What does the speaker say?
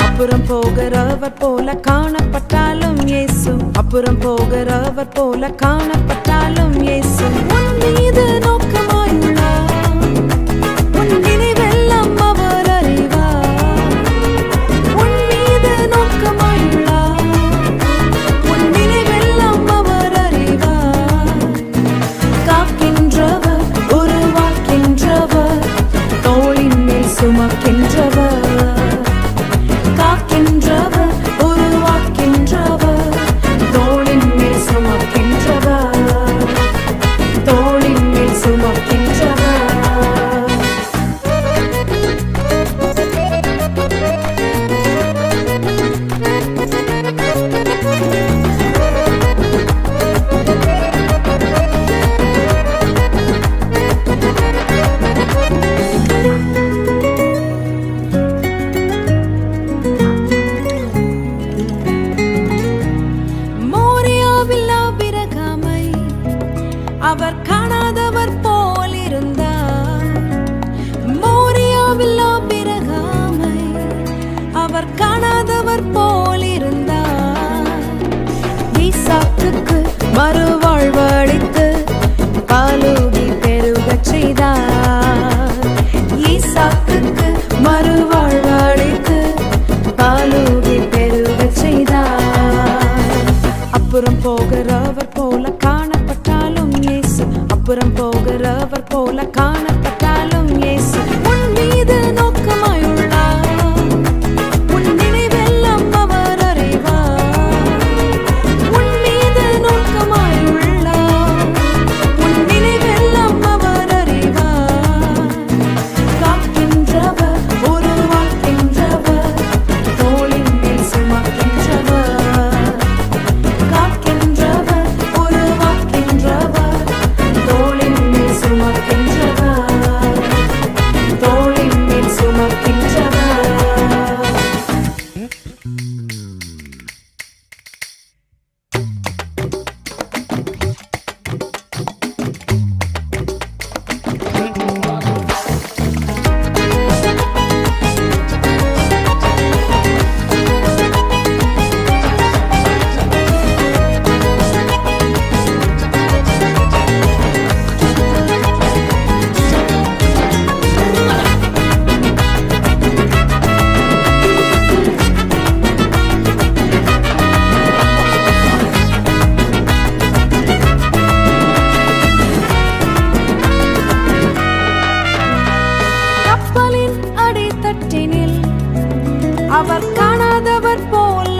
அப்புறம் போகிறவர் போல காணப்பட்டாலும் இயேசு, அப்புறம் போகிறவர் போல காணப்பட்டாலும் இயேசு உன் மீது நோக்கமாயுள்ளார். உன் நினைவெல்லாம் அவர் அறிவார். உன் மீது நோக்கமாயுள்ளார். உன் நினைவெல்லாம் அவர் அறிவார். காக்கின்றவர், உருவாக்கின்றவர், தோளின் மேல் சுமக்கின்றவர். காக்கின்றவர், உருவாக்கின்றவர், தோளின் மேல் சுமக்கின்றவர். தோளின் மேல் சுமக்கின்றவர். அவர் காணாதவர் போல் இருந்தார். மோரியாவில் ஆபிரகாமை அவர் காணாதவர் போல் இருந்தார். ஈசாக்குக்கு மறுவாழ்வளித்து பாலூகி பெருகச் செய்தார். ஈசாக்குக்கு மறுவாழ்வளித்து பாலூகி பெருகச் செய்தார். அப்புறம் போகிறவர் போல காணப்பட்டாலும் இயேசு, அப்புறம் போகிறவர் போல காணப்பட்டாலும் இயேசு உன் மீது நோக்கமாயுள்ளார். உன் நினைவெல்லாம் அவர் அறிவார். உன் மீது நோக்கமாயுள்ளார். உன் நினைவெல்லாம் அவர் அறிவார். காக்கின்றவர், உருவாக்கின்றவர், தோளின் மேல் சுமக்கின்றவர். காக்கின்றவர், உருவாக்கின்றவர், தோளின் மேல் சுமக்கின்றவர். தோளின் மேல் சுமக்கின்றவர். கப்பலின் அடித்தட்டினில் அவர் காணாதவர் போல்